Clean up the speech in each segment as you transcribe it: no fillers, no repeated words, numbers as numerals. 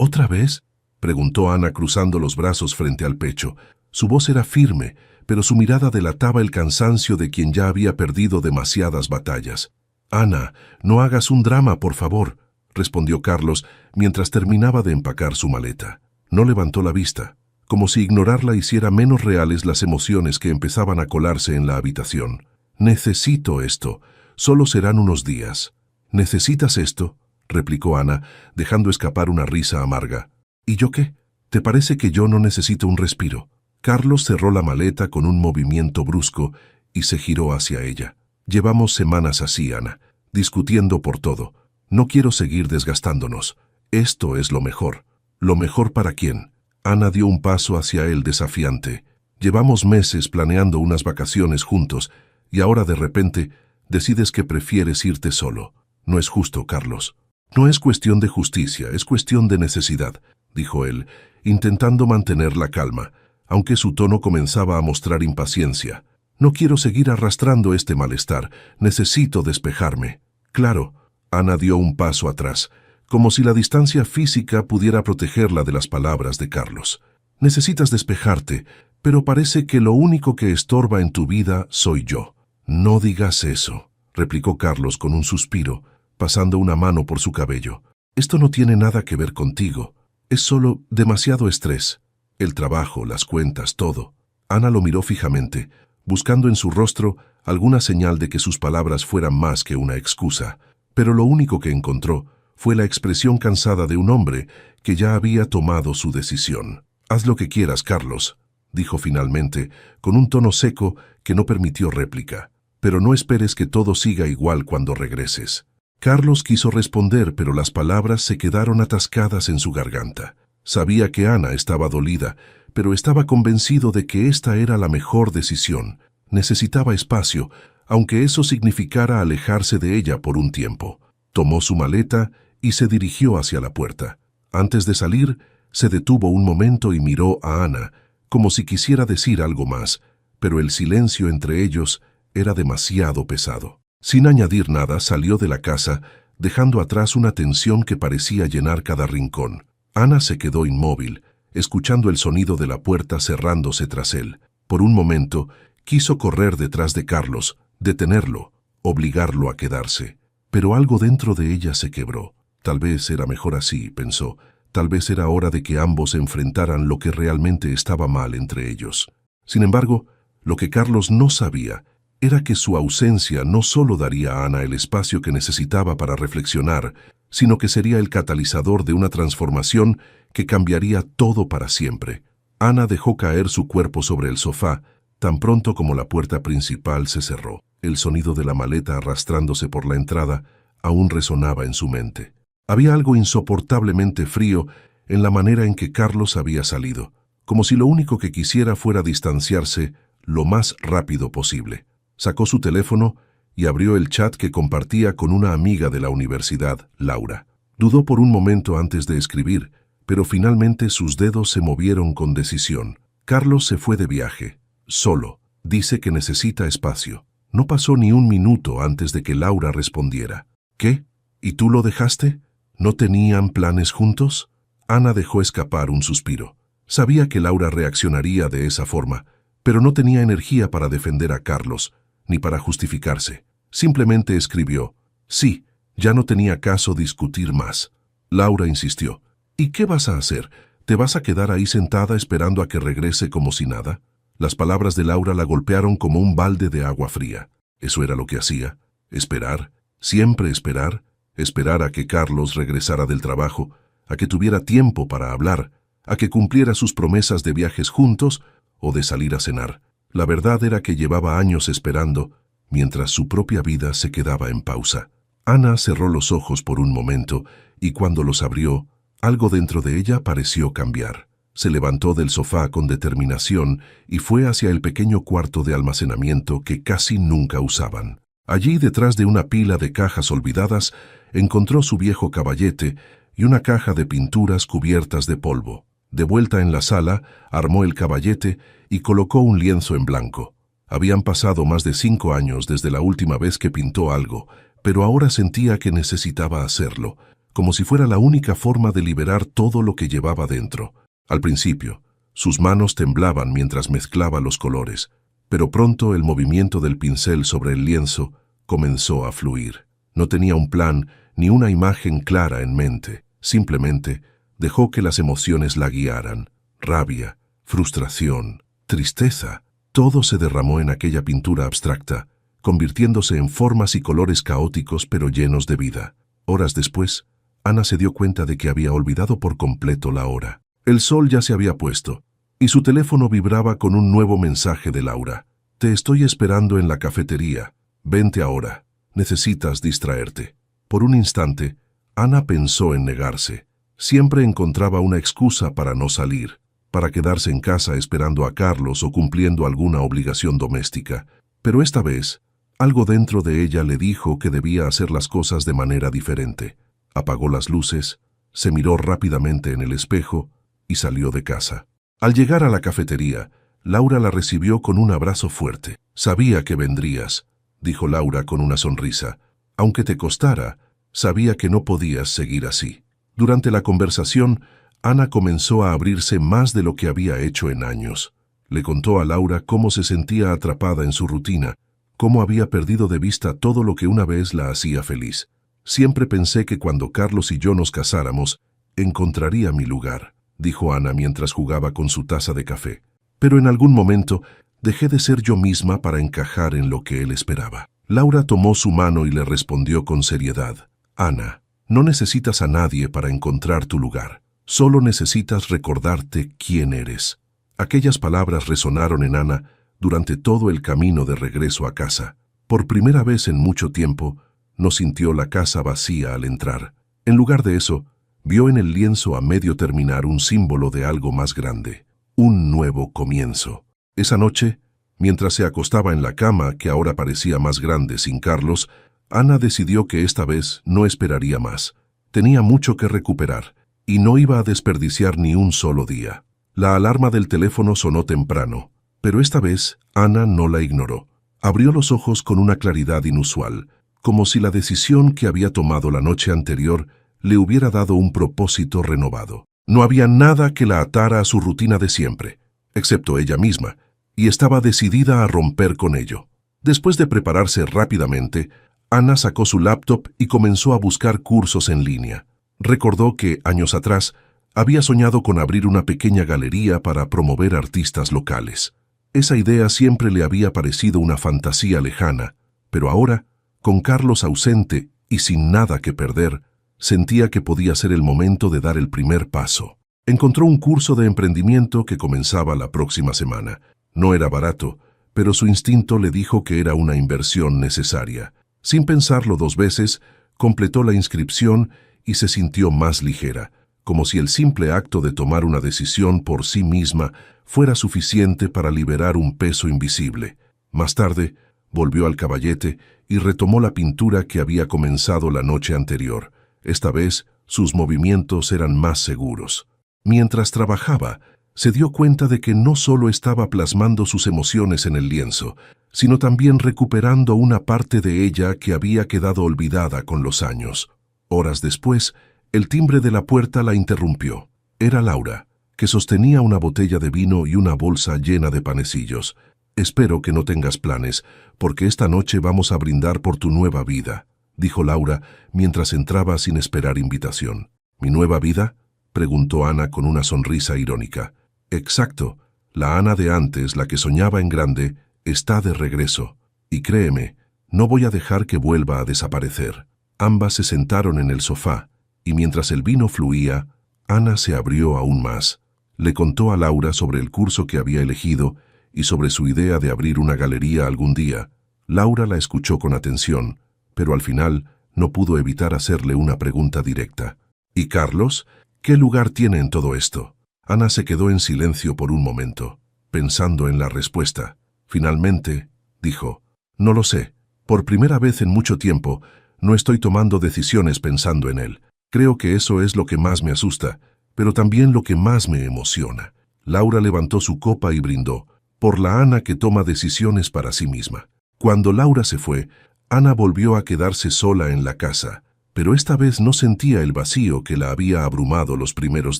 ¿Otra vez?, preguntó Ana cruzando los brazos frente al pecho. Su voz era firme, pero su mirada delataba el cansancio de quien ya había perdido demasiadas batallas. «Ana, no hagas un drama, por favor», respondió Carlos mientras terminaba de empacar su maleta. No levantó la vista, como si ignorarla hiciera menos reales las emociones que empezaban a colarse en la habitación. «Necesito esto. Solo serán unos días». «¿Necesitas esto?», replicó Ana, dejando escapar una risa amarga. «¿Y yo qué? ¿Te parece que yo no necesito un respiro?». Carlos cerró la maleta con un movimiento brusco y se giró hacia ella. «Llevamos semanas así, Ana, discutiendo por todo. No quiero seguir desgastándonos. Esto es lo mejor». «¿Lo mejor para quién?». Ana dio un paso hacia él desafiante. «Llevamos meses planeando unas vacaciones juntos y ahora de repente decides que prefieres irte solo. No es justo, Carlos». «No es cuestión de justicia, es cuestión de necesidad», dijo él, intentando mantener la calma, aunque su tono comenzaba a mostrar impaciencia. «No quiero seguir arrastrando este malestar. Necesito despejarme». «Claro». Ana dio un paso atrás, como si la distancia física pudiera protegerla de las palabras de Carlos. «Necesitas despejarte, pero parece que lo único que estorba en tu vida soy yo». «No digas eso», replicó Carlos con un suspiro, pasando una mano por su cabello. «Esto no tiene nada que ver contigo. Es solo demasiado estrés. El trabajo, las cuentas, todo». Ana lo miró fijamente, buscando en su rostro alguna señal de que sus palabras fueran más que una excusa, pero lo único que encontró fue la expresión cansada de un hombre que ya había tomado su decisión. «Haz lo que quieras, Carlos», dijo finalmente, con un tono seco que no permitió réplica. «Pero no esperes que todo siga igual cuando regreses». Carlos quiso responder, pero las palabras se quedaron atascadas en su garganta. Sabía que Ana estaba dolida, pero estaba convencido de que esta era la mejor decisión. Necesitaba espacio, aunque eso significara alejarse de ella por un tiempo. Tomó su maleta y se dirigió hacia la puerta. Antes de salir, se detuvo un momento y miró a Ana, como si quisiera decir algo más, pero el silencio entre ellos era demasiado pesado. Sin añadir nada, salió de la casa, dejando atrás una tensión que parecía llenar cada rincón. Ana se quedó inmóvil, escuchando el sonido de la puerta cerrándose tras él. Por un momento, quiso correr detrás de Carlos, detenerlo, obligarlo a quedarse. Pero algo dentro de ella se quebró. Tal vez era mejor así, pensó. Tal vez era hora de que ambos enfrentaran lo que realmente estaba mal entre ellos. Sin embargo, lo que Carlos no sabía era que su ausencia no solo daría a Ana el espacio que necesitaba para reflexionar, sino que sería el catalizador de una transformación que cambiaría todo para siempre. Ana dejó caer su cuerpo sobre el sofá, tan pronto como la puerta principal se cerró. El sonido de la maleta arrastrándose por la entrada aún resonaba en su mente. Había algo insoportablemente frío en la manera en que Carlos había salido, como si lo único que quisiera fuera distanciarse lo más rápido posible. Sacó su teléfono y abrió el chat que compartía con una amiga de la universidad, Laura. Dudó por un momento antes de escribir, pero finalmente sus dedos se movieron con decisión. Carlos se fue de viaje, solo. Dice que necesita espacio. No pasó ni un minuto antes de que Laura respondiera. ¿Qué? ¿Y tú lo dejaste? ¿No tenían planes juntos? Ana dejó escapar un suspiro. Sabía que Laura reaccionaría de esa forma, pero no tenía energía para defender a Carlos, ni para justificarse. Simplemente escribió, «Sí, ya no tenía caso discutir más». Laura insistió, «¿Y qué vas a hacer? ¿Te vas a quedar ahí sentada esperando a que regrese como si nada?». Las palabras de Laura la golpearon como un balde de agua fría. Eso era lo que hacía. Esperar, siempre esperar, esperar a que Carlos regresara del trabajo, a que tuviera tiempo para hablar, a que cumpliera sus promesas de viajes juntos o de salir a cenar. La verdad era que llevaba años esperando, mientras su propia vida se quedaba en pausa. Ana cerró los ojos por un momento, y cuando los abrió, algo dentro de ella pareció cambiar. Se levantó del sofá con determinación y fue hacia el pequeño cuarto de almacenamiento que casi nunca usaban. Allí, detrás de una pila de cajas olvidadas, encontró su viejo caballete y una caja de pinturas cubiertas de polvo. De vuelta en la sala, armó el caballete y colocó un lienzo en blanco. Habían pasado más de 5 años desde la última vez que pintó algo, pero ahora sentía que necesitaba hacerlo, como si fuera la única forma de liberar todo lo que llevaba dentro. Al principio, sus manos temblaban mientras mezclaba los colores, pero pronto el movimiento del pincel sobre el lienzo comenzó a fluir. No tenía un plan ni una imagen clara en mente, simplemente dejó que las emociones la guiaran. Rabia, frustración, tristeza, todo se derramó en aquella pintura abstracta, convirtiéndose en formas y colores caóticos pero llenos de vida. Horas después, Ana se dio cuenta de que había olvidado por completo la hora. El sol ya se había puesto, y su teléfono vibraba con un nuevo mensaje de Laura. «Te estoy esperando en la cafetería. Vente ahora. Necesitas distraerte». Por un instante, Ana pensó en negarse. Siempre encontraba una excusa para no salir, para quedarse en casa esperando a Carlos o cumpliendo alguna obligación doméstica. Pero esta vez, algo dentro de ella le dijo que debía hacer las cosas de manera diferente. Apagó las luces, se miró rápidamente en el espejo y salió de casa. Al llegar a la cafetería, Laura la recibió con un abrazo fuerte. «Sabía que vendrías», dijo Laura con una sonrisa. «Aunque te costara, sabía que no podías seguir así». Durante la conversación, Ana comenzó a abrirse más de lo que había hecho en años. Le contó a Laura cómo se sentía atrapada en su rutina, cómo había perdido de vista todo lo que una vez la hacía feliz. «Siempre pensé que cuando Carlos y yo nos casáramos, encontraría mi lugar», dijo Ana mientras jugaba con su taza de café. «Pero en algún momento dejé de ser yo misma para encajar en lo que él esperaba». Laura tomó su mano y le respondió con seriedad. «Ana, no necesitas a nadie para encontrar tu lugar. Solo necesitas recordarte quién eres». Aquellas palabras resonaron en Ana durante todo el camino de regreso a casa. Por primera vez en mucho tiempo, no sintió la casa vacía al entrar. En lugar de eso, vio en el lienzo a medio terminar un símbolo de algo más grande, un nuevo comienzo. Esa noche, mientras se acostaba en la cama, que ahora parecía más grande sin Carlos, Ana decidió que esta vez no esperaría más. Tenía mucho que recuperar, y no iba a desperdiciar ni un solo día. La alarma del teléfono sonó temprano, pero esta vez Ana no la ignoró. Abrió los ojos con una claridad inusual, como si la decisión que había tomado la noche anterior le hubiera dado un propósito renovado. No había nada que la atara a su rutina de siempre, excepto ella misma, y estaba decidida a romper con ello. Después de prepararse rápidamente, Ana sacó su laptop y comenzó a buscar cursos en línea. Recordó que, años atrás, había soñado con abrir una pequeña galería para promover artistas locales. Esa idea siempre le había parecido una fantasía lejana, pero ahora, con Carlos ausente y sin nada que perder, sentía que podía ser el momento de dar el primer paso. Encontró un curso de emprendimiento que comenzaba la próxima semana. No era barato, pero su instinto le dijo que era una inversión necesaria. Sin pensarlo dos veces, completó la inscripción y se sintió más ligera, como si el simple acto de tomar una decisión por sí misma fuera suficiente para liberar un peso invisible. Más tarde, volvió al caballete y retomó la pintura que había comenzado la noche anterior. Esta vez, sus movimientos eran más seguros. Mientras trabajaba, se dio cuenta de que no solo estaba plasmando sus emociones en el lienzo, sino también recuperando una parte de ella que había quedado olvidada con los años. Horas después, el timbre de la puerta la interrumpió. Era Laura, que sostenía una botella de vino y una bolsa llena de panecillos. «Espero que no tengas planes, porque esta noche vamos a brindar por tu nueva vida», dijo Laura mientras entraba sin esperar invitación. «¿Mi nueva vida?», preguntó Ana con una sonrisa irónica. «Exacto. La Ana de antes, la que soñaba en grande, está de regreso. Y créeme, no voy a dejar que vuelva a desaparecer». Ambas se sentaron en el sofá, y mientras el vino fluía, Ana se abrió aún más. Le contó a Laura sobre el curso que había elegido y sobre su idea de abrir una galería algún día. Laura la escuchó con atención, pero al final no pudo evitar hacerle una pregunta directa. «¿Y Carlos? ¿Qué lugar tiene en todo esto?». Ana se quedó en silencio por un momento, pensando en la respuesta. Finalmente, dijo: «No lo sé. Por primera vez en mucho tiempo, no estoy tomando decisiones pensando en él. Creo que eso es lo que más me asusta, pero también lo que más me emociona». Laura levantó su copa y brindó, por la Ana que toma decisiones para sí misma. Cuando Laura se fue, Ana volvió a quedarse sola en la casa, pero esta vez no sentía el vacío que la había abrumado los primeros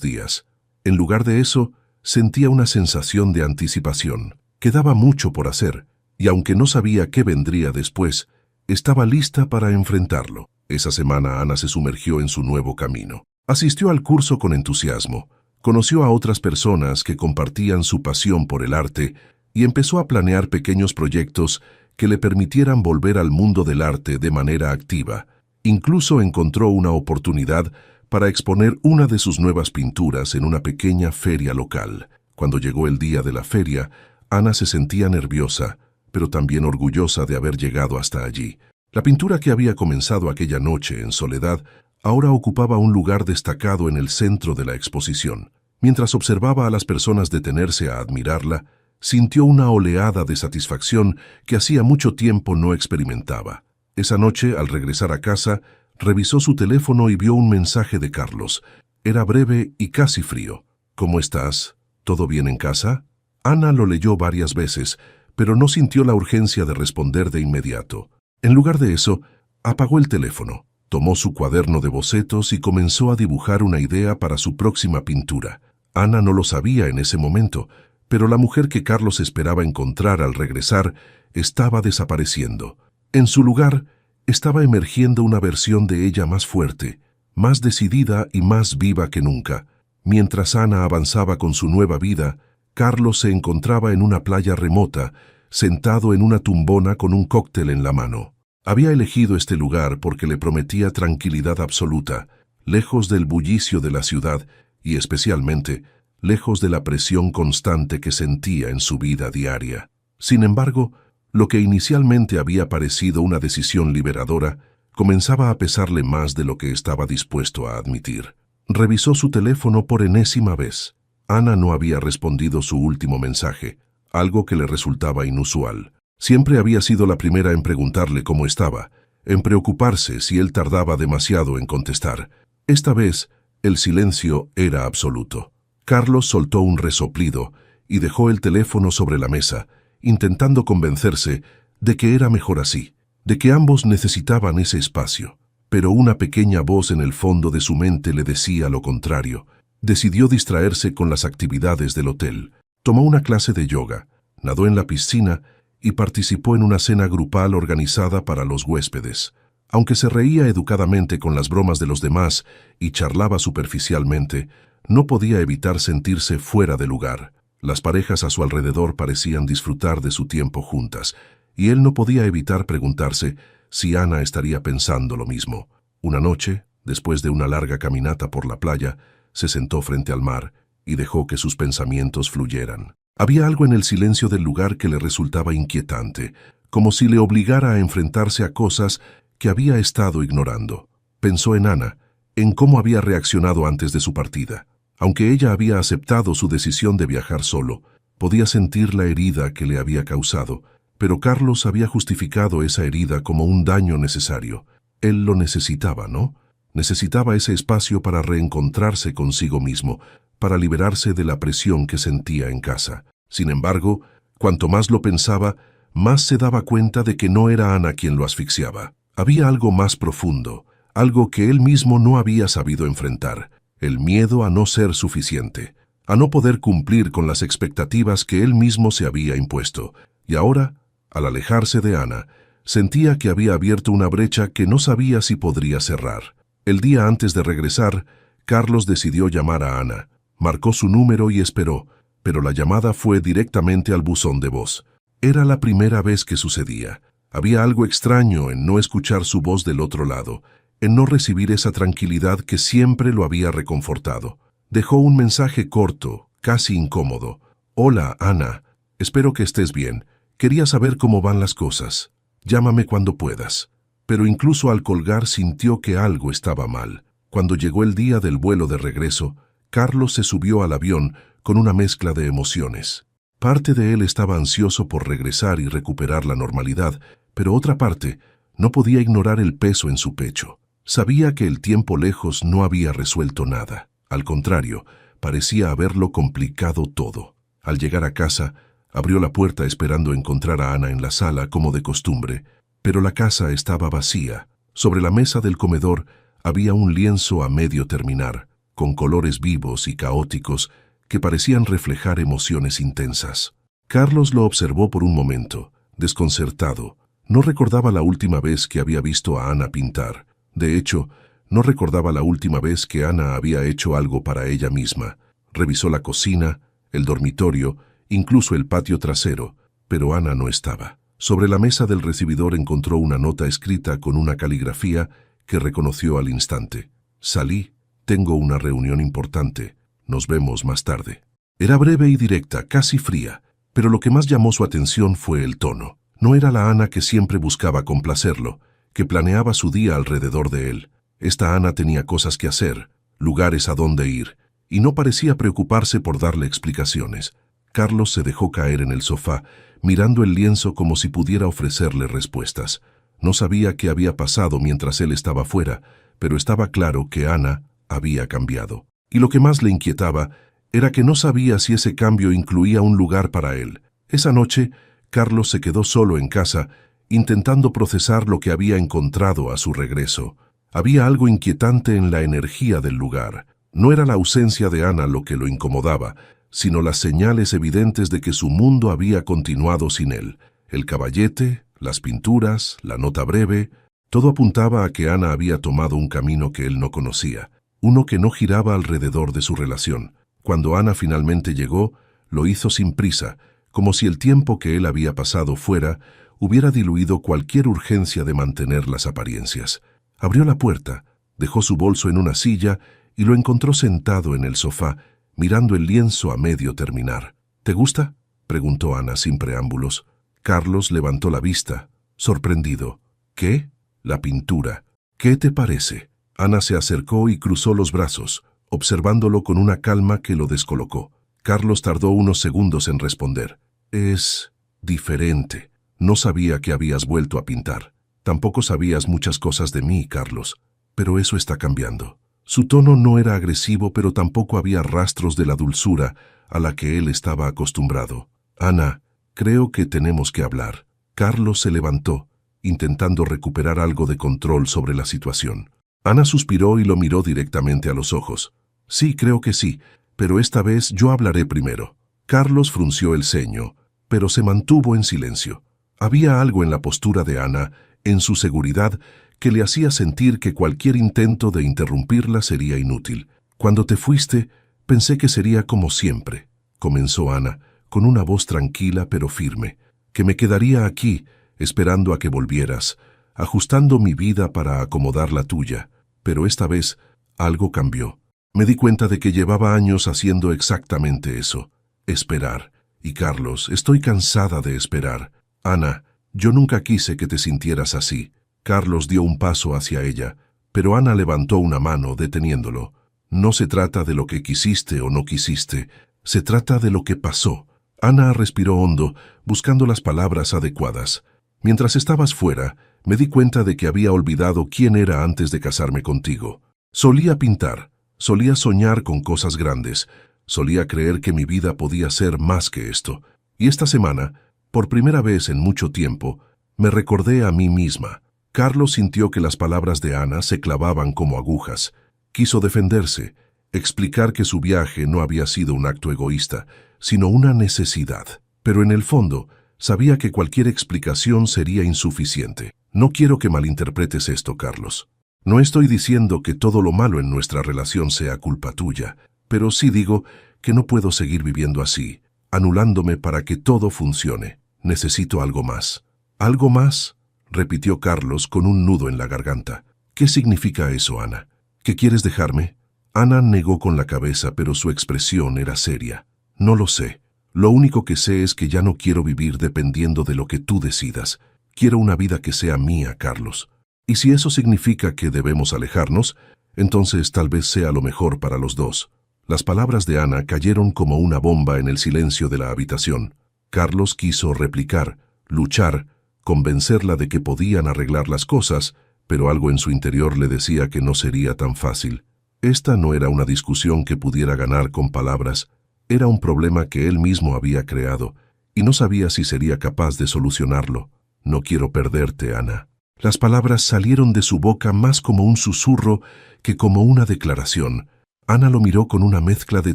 días. En lugar de eso, sentía una sensación de anticipación. Quedaba mucho por hacer, y aunque no sabía qué vendría después, estaba lista para enfrentarlo. Esa semana Ana se sumergió en su nuevo camino. Asistió al curso con entusiasmo, conoció a otras personas que compartían su pasión por el arte y empezó a planear pequeños proyectos que le permitieran volver al mundo del arte de manera activa. Incluso encontró una oportunidad para exponer una de sus nuevas pinturas en una pequeña feria local. Cuando llegó el día de la feria, Ana se sentía nerviosa, pero también orgullosa de haber llegado hasta allí. La pintura que había comenzado aquella noche en soledad ahora ocupaba un lugar destacado en el centro de la exposición. Mientras observaba a las personas detenerse a admirarla, sintió una oleada de satisfacción que hacía mucho tiempo no experimentaba. Esa noche, al regresar a casa, revisó su teléfono y vio un mensaje de Carlos. Era breve y casi frío. ¿Cómo estás? ¿Todo bien en casa? Ana lo leyó varias veces, pero no sintió la urgencia de responder de inmediato. En lugar de eso, apagó el teléfono, tomó su cuaderno de bocetos y comenzó a dibujar una idea para su próxima pintura. Ana no lo sabía en ese momento, pero la mujer que Carlos esperaba encontrar al regresar estaba desapareciendo. En su lugar, estaba emergiendo una versión de ella más fuerte, más decidida y más viva que nunca. Mientras Ana avanzaba con su nueva vida, Carlos se encontraba en una playa remota, sentado en una tumbona con un cóctel en la mano. Había elegido este lugar porque le prometía tranquilidad absoluta, lejos del bullicio de la ciudad y especialmente lejos de la presión constante que sentía en su vida diaria. Sin embargo, lo que inicialmente había parecido una decisión liberadora comenzaba a pesarle más de lo que estaba dispuesto a admitir. Revisó su teléfono por enésima vez. Ana no había respondido su último mensaje, algo que le resultaba inusual. Siempre había sido la primera en preguntarle cómo estaba, en preocuparse si él tardaba demasiado en contestar. Esta vez, el silencio era absoluto. Carlos soltó un resoplido y dejó el teléfono sobre la mesa, intentando convencerse de que era mejor así, de que ambos necesitaban ese espacio. Pero una pequeña voz en el fondo de su mente le decía lo contrario. Decidió distraerse con las actividades del hotel. Tomó una clase de yoga, nadó en la piscina y participó en una cena grupal organizada para los huéspedes. Aunque se reía educadamente con las bromas de los demás y charlaba superficialmente, no podía evitar sentirse fuera de lugar. Las parejas a su alrededor parecían disfrutar de su tiempo juntas, y él no podía evitar preguntarse si Ana estaría pensando lo mismo. Una noche, después de una larga caminata por la playa, se sentó frente al mar y dejó que sus pensamientos fluyeran. Había algo en el silencio del lugar que le resultaba inquietante, como si le obligara a enfrentarse a cosas que había estado ignorando. Pensó en Ana, en cómo había reaccionado antes de su partida. Aunque ella había aceptado su decisión de viajar solo, podía sentir la herida que le había causado, pero Carlos había justificado esa herida como un daño necesario. Él lo necesitaba, ¿no? Necesitaba ese espacio para reencontrarse consigo mismo, para liberarse de la presión que sentía en casa. Sin embargo, cuanto más lo pensaba, más se daba cuenta de que no era Ana quien lo asfixiaba. Había algo más profundo, algo que él mismo no había sabido enfrentar. El miedo a no ser suficiente, a no poder cumplir con las expectativas que él mismo se había impuesto. Y ahora, al alejarse de Ana, sentía que había abierto una brecha que no sabía si podría cerrar. El día antes de regresar, Carlos decidió llamar a Ana. Marcó su número y esperó, pero la llamada fue directamente al buzón de voz. Era la primera vez que sucedía. Había algo extraño en no escuchar su voz del otro lado, en no recibir esa tranquilidad que siempre lo había reconfortado. Dejó un mensaje corto, casi incómodo. «Hola, Ana. Espero que estés bien. Quería saber cómo van las cosas. Llámame cuando puedas». Pero incluso al colgar sintió que algo estaba mal. Cuando llegó el día del vuelo de regreso, Carlos se subió al avión con una mezcla de emociones. Parte de él estaba ansioso por regresar y recuperar la normalidad, pero otra parte no podía ignorar el peso en su pecho. Sabía que el tiempo lejos no había resuelto nada. Al contrario, parecía haberlo complicado todo. Al llegar a casa, abrió la puerta esperando encontrar a Ana en la sala como de costumbre, pero la casa estaba vacía. Sobre la mesa del comedor Había un lienzo a medio terminar, con colores vivos y caóticos que parecían reflejar emociones intensas. Carlos lo observó por un momento, desconcertado. No recordaba la última vez que había visto a Ana pintar. De hecho, no recordaba la última vez que Ana había hecho algo para ella misma. Revisó la cocina, el dormitorio, incluso el patio trasero, pero Ana no estaba. Sobre la mesa del recibidor encontró una nota escrita con una caligrafía que reconoció al instante. Salí, tengo una reunión importante, nos vemos más tarde. Era breve y directa, casi fría, pero lo que más llamó su atención fue el tono. No era la Ana que siempre buscaba complacerlo, que planeaba su día alrededor de él. Esta Ana tenía cosas que hacer, lugares a donde ir, y no parecía preocuparse por darle explicaciones. Carlos se dejó caer en el sofá, mirando el lienzo como si pudiera ofrecerle respuestas. No sabía qué había pasado mientras él estaba fuera, pero estaba claro que Ana había cambiado. Y lo que más le inquietaba era que no sabía si ese cambio incluía un lugar para él. Esa noche, Carlos se quedó solo en casa, intentando procesar lo que había encontrado a su regreso. Había algo inquietante en la energía del lugar. No era la ausencia de Ana lo que lo incomodaba, sino las señales evidentes de que su mundo había continuado sin él. El caballete, las pinturas, la nota breve, todo apuntaba a que Ana había tomado un camino que él no conocía, uno que no giraba alrededor de su relación. Cuando Ana finalmente llegó, lo hizo sin prisa, como si el tiempo que él había pasado fuera hubiera diluido cualquier urgencia de mantener las apariencias. Abrió la puerta, dejó su bolso en una silla y lo encontró sentado en el sofá, mirando el lienzo a medio terminar. ¿Te gusta?, preguntó Ana sin preámbulos. Carlos levantó la vista, sorprendido. ¿Qué? La pintura. ¿Qué te parece? Ana se acercó y cruzó los brazos, observándolo con una calma que lo descolocó. Carlos tardó unos segundos en responder. Es diferente. No sabía que habías vuelto a pintar. Tampoco sabías muchas cosas de mí, Carlos. Pero eso está cambiando. Su tono no era agresivo, pero tampoco había rastros de la dulzura a la que él estaba acostumbrado. Ana, creo que tenemos que hablar. Carlos se levantó, intentando recuperar algo de control sobre la situación. Ana suspiró y lo miró directamente a los ojos. Sí, creo que sí, pero esta vez yo hablaré primero. Carlos frunció el ceño, pero se mantuvo en silencio. Había algo en la postura de Ana, en su seguridad, que le hacía sentir que cualquier intento de interrumpirla sería inútil. Cuando te fuiste, pensé que sería como siempre, comenzó Ana, con una voz tranquila pero firme, que me quedaría aquí, esperando a que volvieras, ajustando mi vida para acomodar la tuya. Pero esta vez, algo cambió. Me di cuenta de que llevaba años haciendo exactamente eso, esperar. Y Carlos, estoy cansada de esperar. Ana, yo nunca quise que te sintieras así. Carlos dio un paso hacia ella, pero Ana levantó una mano deteniéndolo. No se trata de lo que quisiste o no quisiste, se trata de lo que pasó. Ana respiró hondo, buscando las palabras adecuadas. Mientras estabas fuera, me di cuenta de que había olvidado quién era antes de casarme contigo. Solía pintar, solía soñar con cosas grandes, solía creer que mi vida podía ser más que esto. Y esta semana, por primera vez en mucho tiempo, me recordé a mí misma. Carlos sintió que las palabras de Ana se clavaban como agujas. Quiso defenderse, explicar que su viaje no había sido un acto egoísta, sino una necesidad. Pero en el fondo, sabía que cualquier explicación sería insuficiente. No quiero que malinterpretes esto, Carlos. No estoy diciendo que todo lo malo en nuestra relación sea culpa tuya, pero sí digo que no puedo seguir viviendo así, anulándome para que todo funcione. Necesito algo más. ¿Algo más?, repitió Carlos con un nudo en la garganta. ¿Qué significa eso, Ana? ¿Que quieres dejarme? Ana negó con la cabeza, pero su expresión era seria. No lo sé. Lo único que sé es que ya no quiero vivir dependiendo de lo que tú decidas. Quiero una vida que sea mía, Carlos. Y si eso significa que debemos alejarnos, entonces tal vez sea lo mejor para los dos. Las palabras de Ana cayeron como una bomba en el silencio de la habitación. Carlos quiso replicar, luchar, convencerla de que podían arreglar las cosas, pero algo en su interior le decía que no sería tan fácil. Esta no era una discusión que pudiera ganar con palabras, era un problema que él mismo había creado, y no sabía si sería capaz de solucionarlo. No quiero perderte, Ana. Las palabras salieron de su boca más como un susurro que como una declaración. Ana lo miró con una mezcla de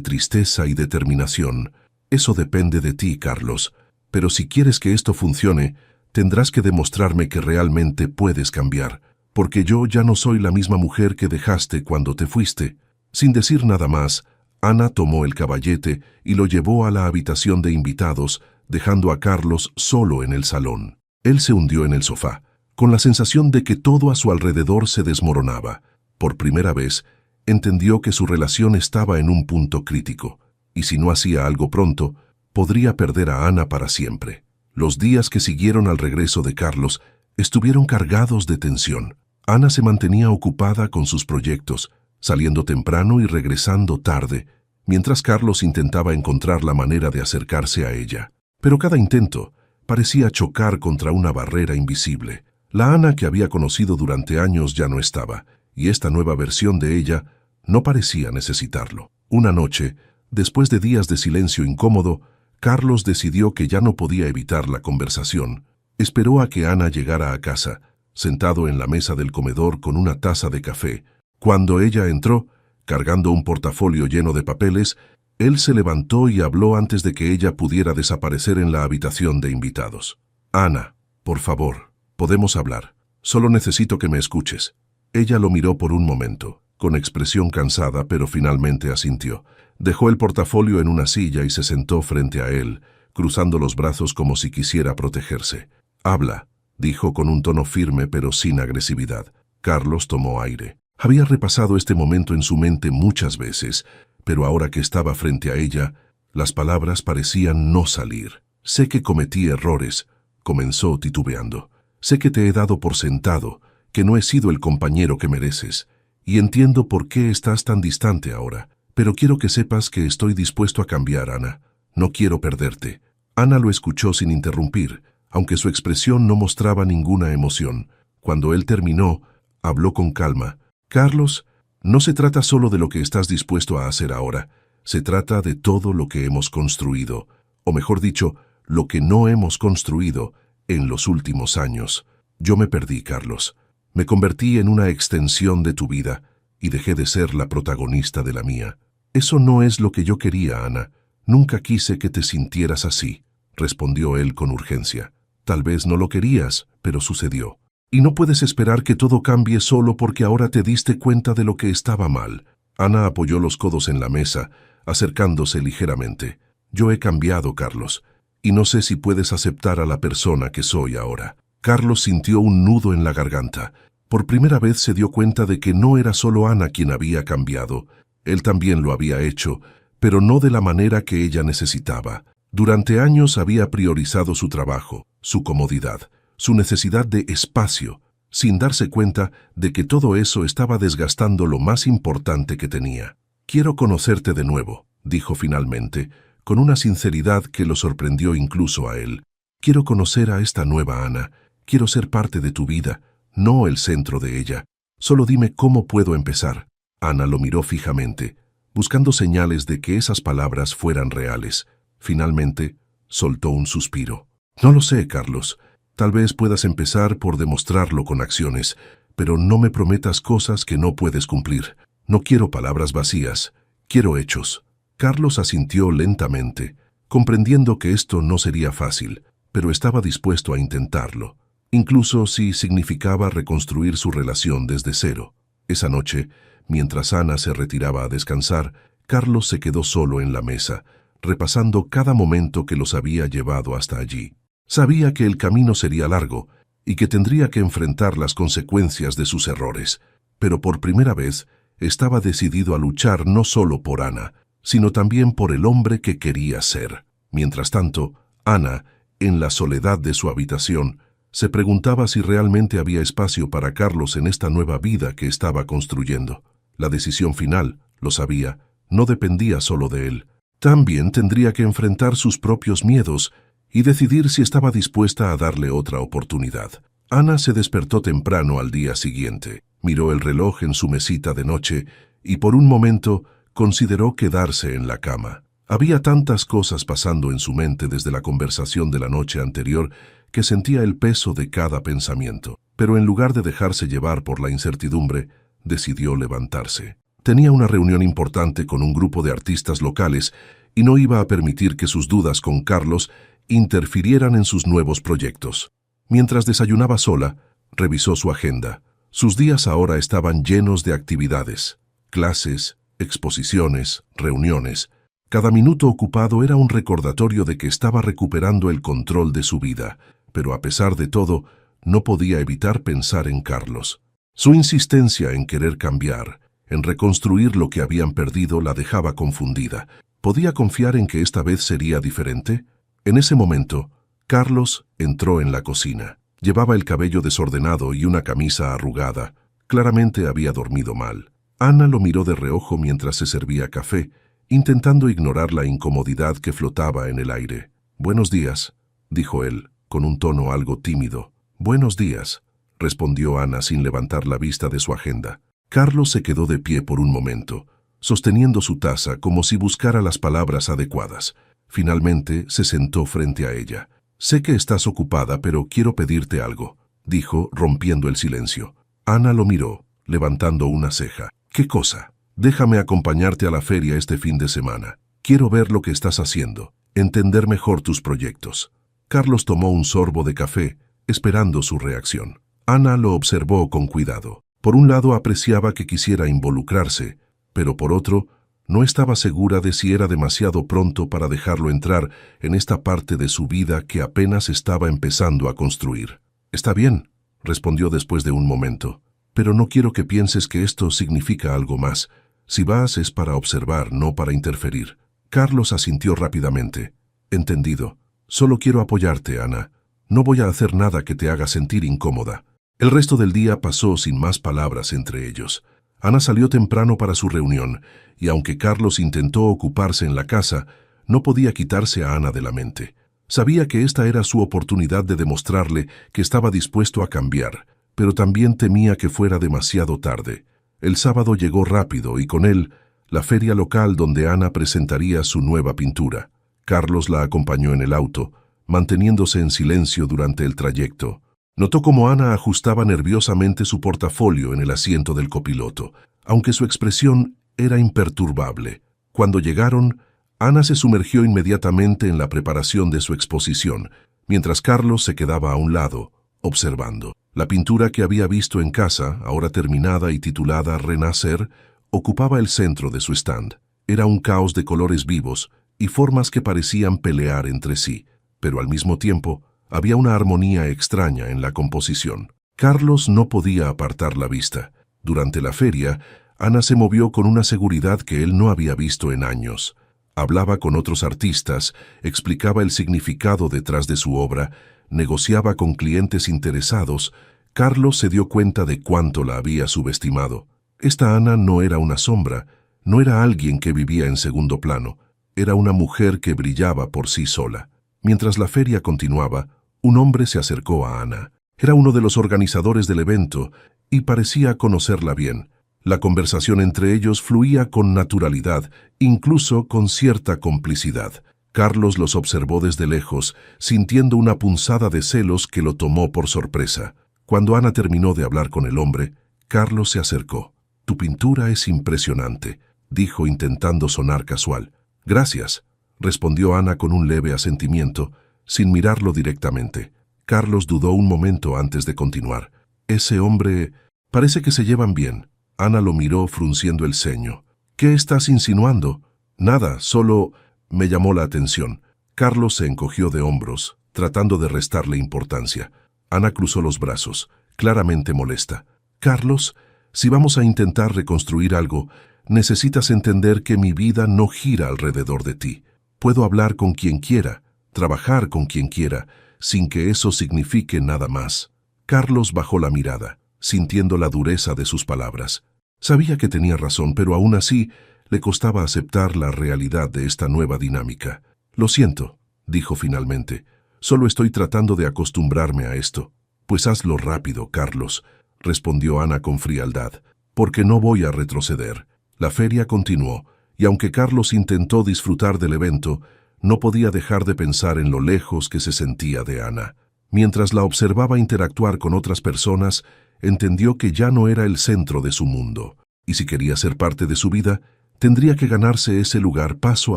tristeza y determinación. Eso depende de ti, Carlos. Pero si quieres que esto funcione, tendrás que demostrarme que realmente puedes cambiar. Porque yo ya no soy la misma mujer que dejaste cuando te fuiste. Sin decir nada más, Ana tomó el caballete y lo llevó a la habitación de invitados, dejando a Carlos solo en el salón. Él se hundió en el sofá, con la sensación de que todo a su alrededor se desmoronaba. Por primera vez, entendió que su relación estaba en un punto crítico, y si no hacía algo pronto, podría perder a Ana para siempre. Los días que siguieron al regreso de Carlos estuvieron cargados de tensión. Ana se mantenía ocupada con sus proyectos, saliendo temprano y regresando tarde, mientras Carlos intentaba encontrar la manera de acercarse a ella. Pero cada intento parecía chocar contra una barrera invisible. La Ana que había conocido durante años ya no estaba, y esta nueva versión de ella no parecía necesitarlo. Una noche, después de días de silencio incómodo, Carlos decidió que ya no podía evitar la conversación. Esperó a que Ana llegara a casa, sentado en la mesa del comedor con una taza de café. Cuando ella entró, cargando un portafolio lleno de papeles, él se levantó y habló antes de que ella pudiera desaparecer en la habitación de invitados. Ana, por favor, podemos hablar. Solo necesito que me escuches. Ella lo miró por un momento, con expresión cansada, pero finalmente asintió. Dejó el portafolio en una silla y se sentó frente a él, cruzando los brazos como si quisiera protegerse. Habla, dijo con un tono firme pero sin agresividad. Carlos tomó aire. Había repasado este momento en su mente muchas veces, pero ahora que estaba frente a ella, las palabras parecían no salir. Sé que cometí errores, comenzó titubeando. Sé que te he dado por sentado, que no he sido el compañero que mereces, y entiendo por qué estás tan distante ahora. Pero quiero que sepas que estoy dispuesto a cambiar, Ana. No quiero perderte. Ana lo escuchó sin interrumpir, aunque su expresión no mostraba ninguna emoción. Cuando él terminó, habló con calma. Carlos, no se trata solo de lo que estás dispuesto a hacer ahora. Se trata de todo lo que hemos construido, o mejor dicho, lo que no hemos construido en los últimos años. Yo me perdí, Carlos. Me convertí en una extensión de tu vida y dejé de ser la protagonista de la mía. Eso no es lo que yo quería, Ana. Nunca quise que te sintieras así, respondió él con urgencia. Tal vez no lo querías, pero sucedió. Y no puedes esperar que todo cambie solo porque ahora te diste cuenta de lo que estaba mal. Ana apoyó los codos en la mesa, acercándose ligeramente. Yo he cambiado, Carlos, y no sé si puedes aceptar a la persona que soy ahora. Carlos sintió un nudo en la garganta. Por primera vez se dio cuenta de que no era solo Ana quien había cambiado. Él también lo había hecho, pero no de la manera que ella necesitaba. Durante años había priorizado su trabajo, su comodidad, su necesidad de espacio, sin darse cuenta de que todo eso estaba desgastando lo más importante que tenía. Quiero conocerte de nuevo, dijo finalmente, con una sinceridad que lo sorprendió incluso a él. Quiero conocer a esta nueva Ana. Quiero ser parte de tu vida, no el centro de ella. Solo dime cómo puedo empezar. Ana lo miró fijamente, buscando señales de que esas palabras fueran reales. Finalmente, soltó un suspiro. No lo sé, Carlos. Tal vez puedas empezar por demostrarlo con acciones, pero no me prometas cosas que no puedes cumplir. No quiero palabras vacías, quiero hechos. Carlos asintió lentamente, comprendiendo que esto no sería fácil, pero estaba dispuesto a intentarlo, incluso si significaba reconstruir su relación desde cero. Esa noche, mientras Ana se retiraba a descansar, Carlos se quedó solo en la mesa, repasando cada momento que los había llevado hasta allí. Sabía que el camino sería largo y que tendría que enfrentar las consecuencias de sus errores, pero por primera vez estaba decidido a luchar no solo por Ana, sino también por el hombre que quería ser. Mientras tanto, Ana, en la soledad de su habitación, se preguntaba si realmente había espacio para Carlos en esta nueva vida que estaba construyendo. La decisión final, lo sabía, no dependía solo de él. También tendría que enfrentar sus propios miedos y decidir si estaba dispuesta a darle otra oportunidad. Ana se despertó temprano al día siguiente, miró el reloj en su mesita de noche y por un momento consideró quedarse en la cama. Había tantas cosas pasando en su mente desde la conversación de la noche anterior que sentía el peso de cada pensamiento. pero en lugar de dejarse llevar por la incertidumbre, decidió levantarse. Tenía una reunión importante con un grupo de artistas locales y no iba a permitir que sus dudas con Carlos interfirieran en sus nuevos proyectos. Mientras desayunaba sola, revisó su agenda. Sus días ahora estaban llenos de actividades, clases, exposiciones, reuniones. Cada minuto ocupado era un recordatorio de que estaba recuperando el control de su vida, pero a pesar de todo, no podía evitar pensar en Carlos. Su insistencia en querer cambiar, en reconstruir lo que habían perdido, la dejaba confundida. ¿Podía confiar en que esta vez sería diferente? En ese momento, Carlos entró en la cocina. Llevaba el cabello desordenado y una camisa arrugada. Claramente había dormido mal. Ana lo miró de reojo mientras se servía café, intentando ignorar la incomodidad que flotaba en el aire. «Buenos días», dijo él, con un tono algo tímido. «Buenos días», respondió Ana sin levantar la vista de su agenda. Carlos se quedó de pie por un momento, sosteniendo su taza como si buscara las palabras adecuadas. Finalmente se sentó frente a ella. «Sé que estás ocupada, pero quiero pedirte algo», dijo, rompiendo el silencio. Ana lo miró, levantando una ceja. «¿Qué cosa?» «Déjame acompañarte a la feria este fin de semana. Quiero ver lo que estás haciendo, entender mejor tus proyectos». Carlos tomó un sorbo de café, esperando su reacción. Ana lo observó con cuidado. Por un lado apreciaba que quisiera involucrarse, pero por otro, no estaba segura de si era demasiado pronto para dejarlo entrar en esta parte de su vida que apenas estaba empezando a construir. «Está bien», respondió después de un momento, «pero no quiero que pienses que esto significa algo más. Si vas es para observar, no para interferir». Carlos asintió rápidamente. «Entendido. Solo quiero apoyarte, Ana. No voy a hacer nada que te haga sentir incómoda». El resto del día pasó sin más palabras entre ellos. Ana salió temprano para su reunión, y aunque Carlos intentó ocuparse en la casa, no podía quitarse a Ana de la mente. Sabía que esta era su oportunidad de demostrarle que estaba dispuesto a cambiar, pero también temía que fuera demasiado tarde. El sábado llegó rápido y con él la feria local donde Ana presentaría su nueva pintura. Carlos la acompañó en el auto, manteniéndose en silencio durante el trayecto. Notó cómo Ana ajustaba nerviosamente su portafolio en el asiento del copiloto, aunque su expresión era imperturbable. Cuando llegaron, Ana se sumergió inmediatamente en la preparación de su exposición, mientras Carlos se quedaba a un lado, observando. La pintura que había visto en casa, ahora terminada y titulada Renacer, ocupaba el centro de su stand. Era un caos de colores vivos y formas que parecían pelear entre sí, pero al mismo tiempo había una armonía extraña en la composición. Carlos no podía apartar la vista. Durante la feria, Ana se movió con una seguridad que él no había visto en años. Hablaba con otros artistas, explicaba el significado detrás de su obra, negociaba con clientes interesados. Carlos se dio cuenta de cuánto la había subestimado. Esta Ana no era una sombra, no era alguien que vivía en segundo plano, era una mujer que brillaba por sí sola. Mientras la feria continuaba, un hombre se acercó a Ana. Era uno de los organizadores del evento y parecía conocerla bien. La conversación entre ellos fluía con naturalidad, incluso con cierta complicidad. Carlos los observó desde lejos, sintiendo una punzada de celos que lo tomó por sorpresa. Cuando Ana terminó de hablar con el hombre, Carlos se acercó. «Tu pintura es impresionante», dijo intentando sonar casual. «Gracias», respondió Ana con un leve asentimiento, sin mirarlo directamente. Carlos dudó un momento antes de continuar. «Ese hombre... parece que se llevan bien». Ana lo miró frunciendo el ceño. «¿Qué estás insinuando?» «Nada, solo me llamó la atención». Carlos se encogió de hombros, tratando de restarle importancia. Ana cruzó los brazos, claramente molesta. «Carlos, si vamos a intentar reconstruir algo, necesitas entender que mi vida no gira alrededor de ti. Puedo hablar con quien quiera, trabajar con quien quiera, sin que eso signifique nada más». Carlos bajó la mirada, sintiendo la dureza de sus palabras. Sabía que tenía razón, pero aún así le costaba aceptar la realidad de esta nueva dinámica. «Lo siento», dijo finalmente. «Solo estoy tratando de acostumbrarme a esto». «Pues hazlo rápido, Carlos», respondió Ana con frialdad, «porque no voy a retroceder». La feria continuó, y aunque Carlos intentó disfrutar del evento, no podía dejar de pensar en lo lejos que se sentía de Ana. Mientras la observaba interactuar con otras personas, entendió que ya no era el centro de su mundo, y si quería ser parte de su vida, tendría que ganarse ese lugar paso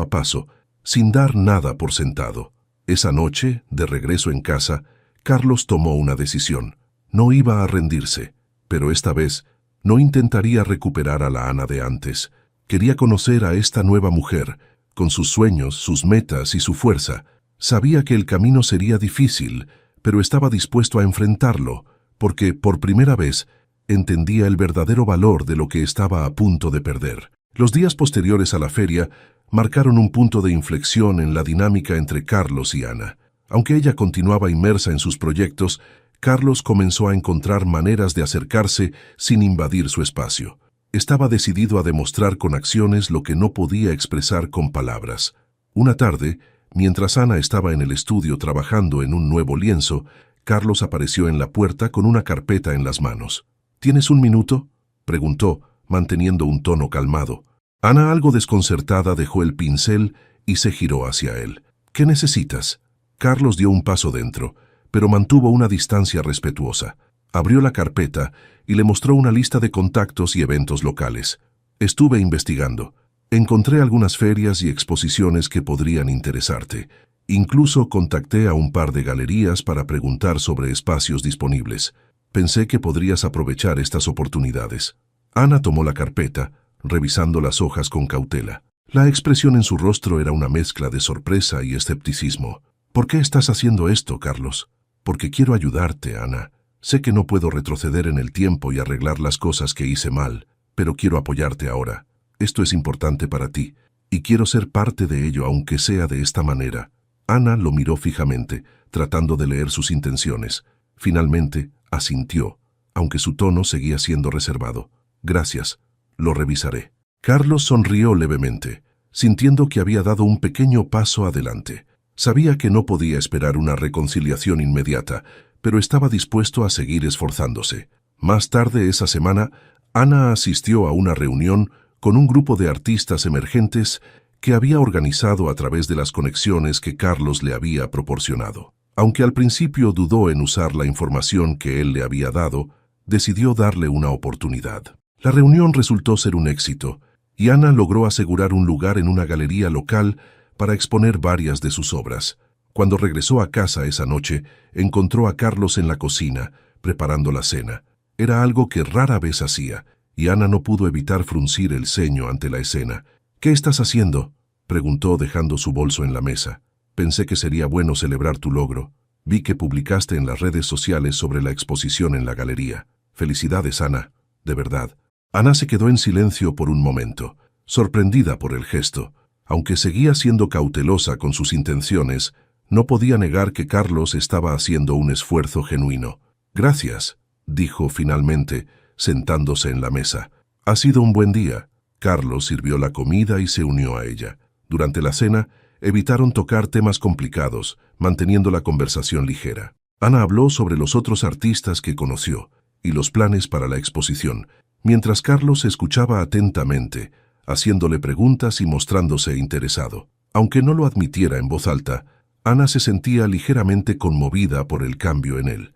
a paso, sin dar nada por sentado. Esa noche, de regreso en casa, Carlos tomó una decisión. No iba a rendirse, pero esta vez no intentaría recuperar a la Ana de antes. Quería conocer a esta nueva mujer, con sus sueños, sus metas y su fuerza. Sabía que el camino sería difícil, pero estaba dispuesto a enfrentarlo, porque, por primera vez, entendía el verdadero valor de lo que estaba a punto de perder. Los días posteriores a la feria marcaron un punto de inflexión en la dinámica entre Carlos y Ana. Aunque ella continuaba inmersa en sus proyectos, Carlos comenzó a encontrar maneras de acercarse sin invadir su espacio. Estaba decidido a demostrar con acciones lo que no podía expresar con palabras. Una tarde, mientras Ana estaba en el estudio trabajando en un nuevo lienzo, Carlos apareció en la puerta con una carpeta en las manos. ¿Tienes un minuto?, preguntó, manteniendo un tono calmado. Ana, algo desconcertada, dejó el pincel y se giró hacia él. ¿Qué necesitas? Carlos dio un paso dentro, pero mantuvo una distancia respetuosa. Abrió la carpeta y le mostró una lista de contactos y eventos locales. Estuve investigando. Encontré algunas ferias y exposiciones que podrían interesarte. Incluso contacté a un par de galerías para preguntar sobre espacios disponibles. Pensé que podrías aprovechar estas oportunidades. Ana tomó la carpeta, revisando las hojas con cautela. La expresión en su rostro era una mezcla de sorpresa y escepticismo. ¿Por qué estás haciendo esto, Carlos? Porque quiero ayudarte, Ana. Sé que no puedo retroceder en el tiempo y arreglar las cosas que hice mal, pero quiero apoyarte ahora. Esto es importante para ti, y quiero ser parte de ello, aunque sea de esta manera. Ana lo miró fijamente, tratando de leer sus intenciones. Finalmente, asintió, aunque su tono seguía siendo reservado. Gracias, lo revisaré. Carlos sonrió levemente, sintiendo que había dado un pequeño paso adelante. Sabía que no podía esperar una reconciliación inmediata, pero estaba dispuesto a seguir esforzándose. Más tarde esa semana, Ana asistió a una reunión con un grupo de artistas emergentes que había organizado a través de las conexiones que Carlos le había proporcionado. Aunque al principio dudó en usar la información que él le había dado, decidió darle una oportunidad. La reunión resultó ser un éxito, y Ana logró asegurar un lugar en una galería local para exponer varias de sus obras. Cuando regresó a casa esa noche, encontró a Carlos en la cocina, preparando la cena. Era algo que rara vez hacía, y Ana no pudo evitar fruncir el ceño ante la escena. ¿Qué estás haciendo?, preguntó dejando su bolso en la mesa. Pensé que sería bueno celebrar tu logro. Vi que publicaste en las redes sociales sobre la exposición en la galería. Felicidades, Ana, de verdad. Ana se quedó en silencio por un momento, sorprendida por el gesto. Aunque seguía siendo cautelosa con sus intenciones, no podía negar que Carlos estaba haciendo un esfuerzo genuino. Gracias, dijo finalmente, sentándose en la mesa. Ha sido un buen día. Carlos sirvió la comida y se unió a ella. Durante la cena, evitaron tocar temas complicados, manteniendo la conversación ligera. Ana habló sobre los otros artistas que conoció y los planes para la exposición, mientras Carlos escuchaba atentamente, haciéndole preguntas y mostrándose interesado. Aunque no lo admitiera en voz alta, Ana se sentía ligeramente conmovida por el cambio en él.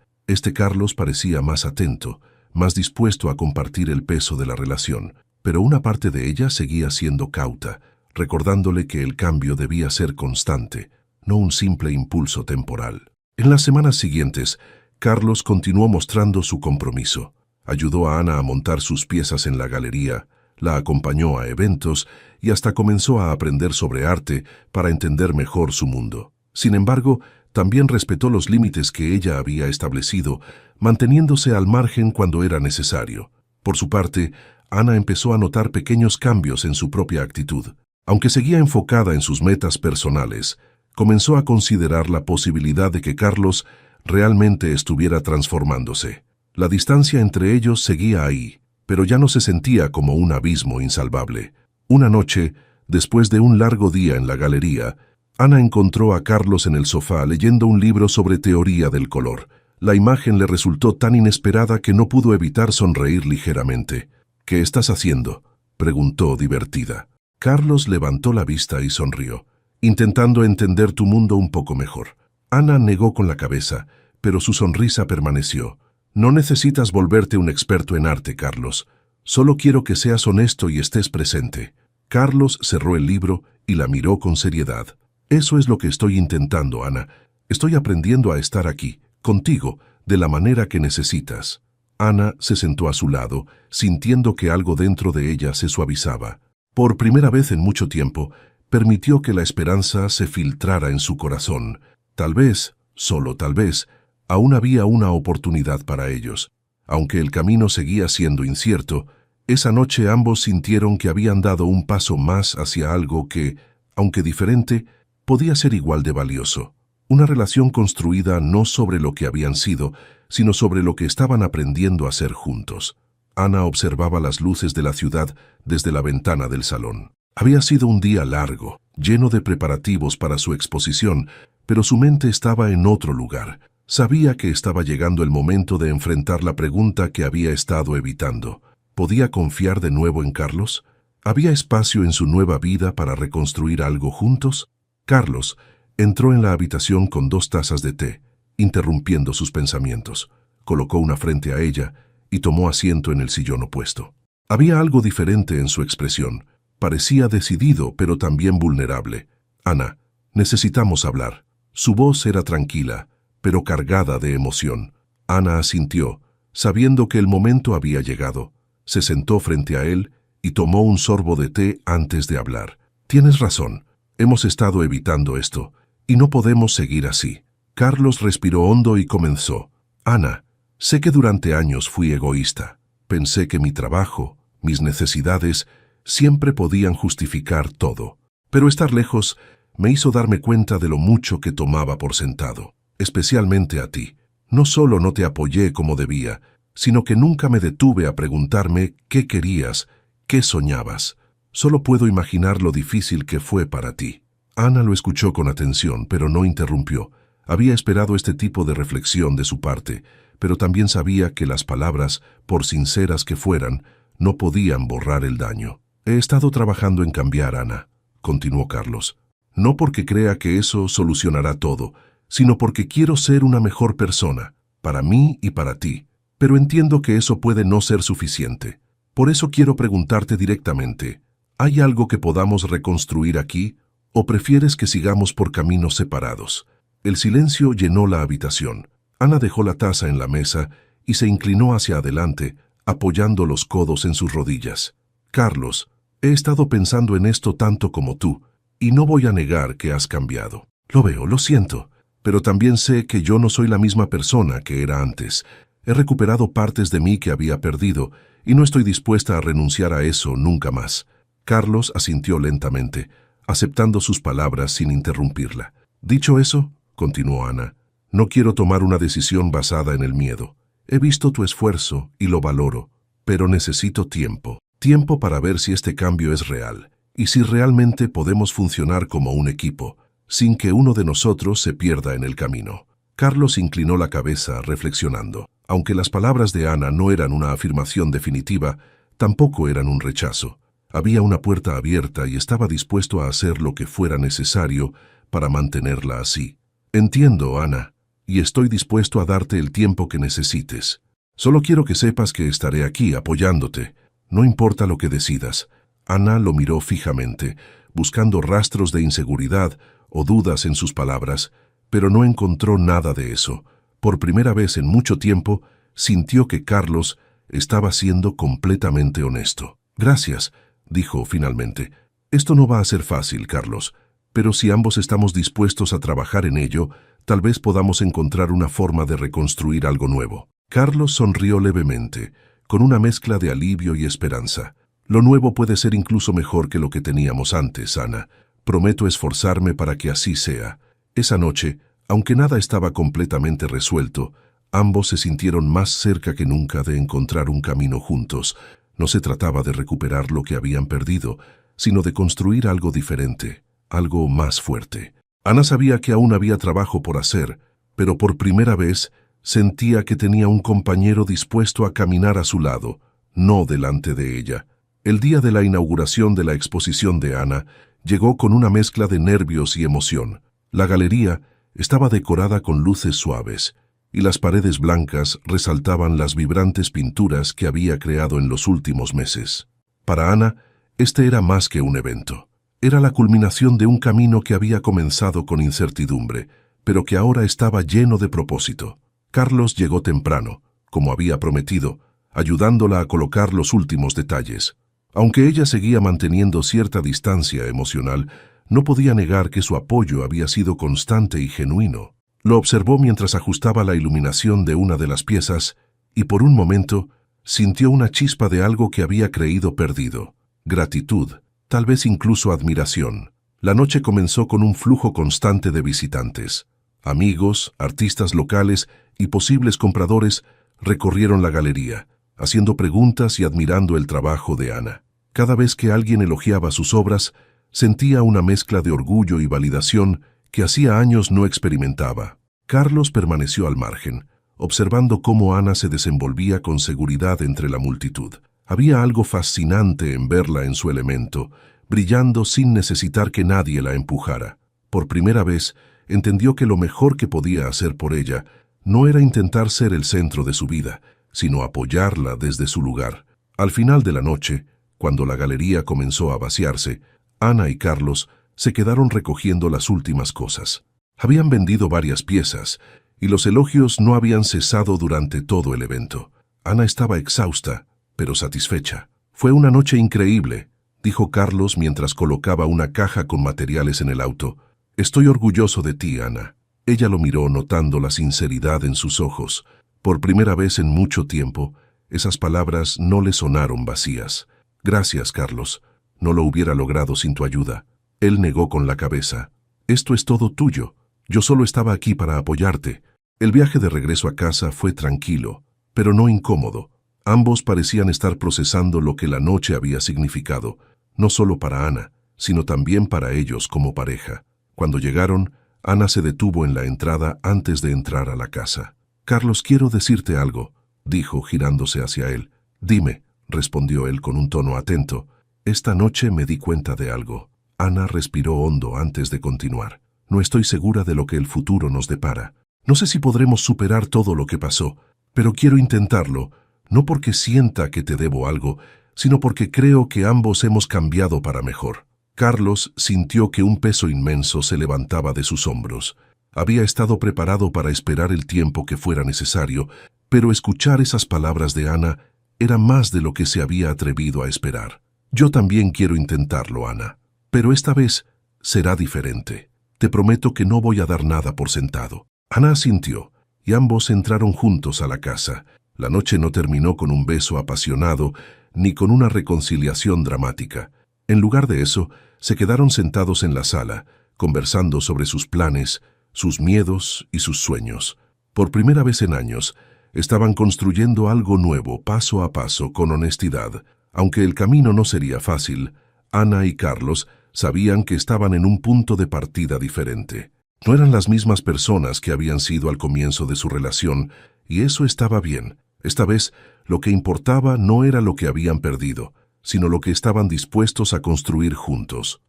Carlos parecía más atento, más dispuesto a compartir el peso de la relación, pero una parte de ella seguía siendo cauta, recordándole que el cambio debía ser constante, no un simple impulso temporal. En las semanas siguientes, Carlos continuó mostrando su compromiso. Ayudó a Ana a montar sus piezas en la galería, la acompañó a eventos y hasta comenzó a aprender sobre arte para entender mejor su mundo. Sin embargo, también respetó los límites que ella había establecido, manteniéndose al margen cuando era necesario. Por su parte, Ana empezó a notar pequeños cambios en su propia actitud. Aunque seguía enfocada en sus metas personales, comenzó a considerar la posibilidad de que Carlos realmente estuviera transformándose. La distancia entre ellos seguía ahí, pero ya no se sentía como un abismo insalvable. Una noche, después de un largo día en la galería, Ana encontró a Carlos en el sofá leyendo un libro sobre teoría del color. La imagen le resultó tan inesperada que no pudo evitar sonreír ligeramente. ¿Qué estás haciendo?, preguntó divertida. Carlos levantó la vista y sonrió, intentando entender tu mundo un poco mejor. Ana negó con la cabeza, pero su sonrisa permaneció. No necesitas volverte un experto en arte, Carlos. Solo quiero que seas honesto y estés presente. Carlos cerró el libro y la miró con seriedad. Eso es lo que estoy intentando, Ana. Estoy aprendiendo a estar aquí, contigo, de la manera que necesitas. Ana se sentó a su lado, sintiendo que algo dentro de ella se suavizaba. Por primera vez en mucho tiempo, permitió que la esperanza se filtrara en su corazón. Tal vez, solo tal vez, aún había una oportunidad para ellos. Aunque el camino seguía siendo incierto, esa noche ambos sintieron que habían dado un paso más hacia algo que, aunque diferente, podía ser igual de valioso. Una relación construida no sobre lo que habían sido, sino sobre lo que estaban aprendiendo a ser juntos. Ana observaba las luces de la ciudad desde la ventana del salón. Había sido un día largo, lleno de preparativos para su exposición, pero su mente estaba en otro lugar. Sabía que estaba llegando el momento de enfrentar la pregunta que había estado evitando. ¿Podía confiar de nuevo en Carlos? ¿Había espacio en su nueva vida para reconstruir algo juntos? Carlos entró en la habitación con 2 tazas de té, interrumpiendo sus pensamientos. Colocó una frente a ella y tomó asiento en el sillón opuesto. Había algo diferente en su expresión. Parecía decidido, pero también vulnerable. Ana, necesitamos hablar. Su voz era tranquila, pero cargada de emoción. Ana asintió, sabiendo que el momento había llegado. Se sentó frente a él y tomó un sorbo de té antes de hablar. Tienes razón, hemos estado evitando esto, y no podemos seguir así. Carlos respiró hondo y comenzó. Ana, sé que durante años fui egoísta. Pensé que mi trabajo, mis necesidades, siempre podían justificar todo. Pero estar lejos me hizo darme cuenta de lo mucho que tomaba por sentado, especialmente a ti. No solo no te apoyé como debía, sino que nunca me detuve a preguntarme qué querías, qué soñabas. Solo puedo imaginar lo difícil que fue para ti. Ana lo escuchó con atención, pero no interrumpió. Había esperado este tipo de reflexión de su parte, pero también sabía que las palabras, por sinceras que fueran, no podían borrar el daño. He estado trabajando en cambiar, Ana, continuó Carlos. No porque crea que eso solucionará todo, sino porque quiero ser una mejor persona, para mí y para ti. Pero entiendo que eso puede no ser suficiente. Por eso quiero preguntarte directamente, ¿hay algo que podamos reconstruir aquí, o prefieres que sigamos por caminos separados? El silencio llenó la habitación. Ana dejó la taza en la mesa y se inclinó hacia adelante, apoyando los codos en sus rodillas. Carlos, he estado pensando en esto tanto como tú, y no voy a negar que has cambiado. Lo veo, lo siento, pero también sé que yo no soy la misma persona que era antes. He recuperado partes de mí que había perdido, y no estoy dispuesta a renunciar a eso nunca más. Carlos asintió lentamente, aceptando sus palabras sin interrumpirla. Dicho eso, continuó Ana, no quiero tomar una decisión basada en el miedo. He visto tu esfuerzo y lo valoro, pero necesito tiempo. Tiempo para ver si este cambio es real, y si realmente podemos funcionar como un equipo, sin que uno de nosotros se pierda en el camino. Carlos inclinó la cabeza, reflexionando. Aunque las palabras de Ana no eran una afirmación definitiva, tampoco eran un rechazo. Había una puerta abierta y estaba dispuesto a hacer lo que fuera necesario para mantenerla así. Entiendo, Ana, y estoy dispuesto a darte el tiempo que necesites. Solo quiero que sepas que estaré aquí apoyándote. No importa lo que decidas. Ana lo miró fijamente, buscando rastros de inseguridad o dudas en sus palabras, pero no encontró nada de eso. Por primera vez en mucho tiempo, sintió que Carlos estaba siendo completamente honesto. Gracias, dijo finalmente. Esto no va a ser fácil, Carlos, pero si ambos estamos dispuestos a trabajar en ello, tal vez podamos encontrar una forma de reconstruir algo nuevo. Carlos sonrió levemente, con una mezcla de alivio y esperanza. Lo nuevo puede ser incluso mejor que lo que teníamos antes, Ana. Prometo esforzarme para que así sea. Esa noche, aunque nada estaba completamente resuelto, ambos se sintieron más cerca que nunca de encontrar un camino juntos. No se trataba de recuperar lo que habían perdido, sino de construir algo diferente, algo más fuerte. Ana sabía que aún había trabajo por hacer, pero por primera vez sentía que tenía un compañero dispuesto a caminar a su lado, no delante de ella. El día de la inauguración de la exposición de Ana llegó con una mezcla de nervios y emoción. La galería estaba decorada con luces suaves, y las paredes blancas resaltaban las vibrantes pinturas que había creado en los últimos meses. Para Ana, este era más que un evento. Era la culminación de un camino que había comenzado con incertidumbre, pero que ahora estaba lleno de propósito. Carlos llegó temprano, como había prometido, ayudándola a colocar los últimos detalles. Aunque ella seguía manteniendo cierta distancia emocional, no podía negar que su apoyo había sido constante y genuino. Lo observó mientras ajustaba la iluminación de una de las piezas y por un momento sintió una chispa de algo que había creído perdido. Gratitud, tal vez incluso admiración. La noche comenzó con un flujo constante de visitantes. Amigos, artistas locales y posibles compradores recorrieron la galería, haciendo preguntas y admirando el trabajo de Ana. Cada vez que alguien elogiaba sus obras, sentía una mezcla de orgullo y validación que hacía años no experimentaba. Carlos permaneció al margen, observando cómo Ana se desenvolvía con seguridad entre la multitud. Había algo fascinante en verla en su elemento, brillando sin necesitar que nadie la empujara. Por primera vez, entendió que lo mejor que podía hacer por ella no era intentar ser el centro de su vida, sino apoyarla desde su lugar. Al final de la noche, cuando la galería comenzó a vaciarse, Ana y Carlos se quedaron recogiendo las últimas cosas. Habían vendido varias piezas, y los elogios no habían cesado durante todo el evento. Ana estaba exhausta, pero satisfecha. «Fue una noche increíble», dijo Carlos mientras colocaba una caja con materiales en el auto. «Estoy orgulloso de ti, Ana». Ella lo miró notando la sinceridad en sus ojos. Por primera vez en mucho tiempo, esas palabras no le sonaron vacías. «Gracias, Carlos. No lo hubiera logrado sin tu ayuda». Él negó con la cabeza. «Esto es todo tuyo. Yo solo estaba aquí para apoyarte». El viaje de regreso a casa fue tranquilo, pero no incómodo. Ambos parecían estar procesando lo que la noche había significado, no solo para Ana, sino también para ellos como pareja. Cuando llegaron, Ana se detuvo en la entrada antes de entrar a la casa. «Carlos, quiero decirte algo», dijo girándose hacia él. «Dime», respondió él con un tono atento. «Esta noche me di cuenta de algo». Ana respiró hondo antes de continuar. «No estoy segura de lo que el futuro nos depara. No sé si podremos superar todo lo que pasó, pero quiero intentarlo, no porque sienta que te debo algo, sino porque creo que ambos hemos cambiado para mejor». Carlos sintió que un peso inmenso se levantaba de sus hombros. Había estado preparado para esperar el tiempo que fuera necesario, pero escuchar esas palabras de Ana era más de lo que se había atrevido a esperar. «Yo también quiero intentarlo, Ana, pero esta vez será diferente. Te prometo que no voy a dar nada por sentado». Ana asintió, y ambos entraron juntos a la casa. La noche no terminó con un beso apasionado, ni con una reconciliación dramática. En lugar de eso, se quedaron sentados en la sala, conversando sobre sus planes, sus miedos y sus sueños. Por primera vez en años, estaban construyendo algo nuevo, paso a paso, con honestidad. Aunque el camino no sería fácil, Ana y Carlos sabían que estaban en un punto de partida diferente. No eran las mismas personas que habían sido al comienzo de su relación, y eso estaba bien. Esta vez, lo que importaba no era lo que habían perdido, sino lo que estaban dispuestos a construir juntos.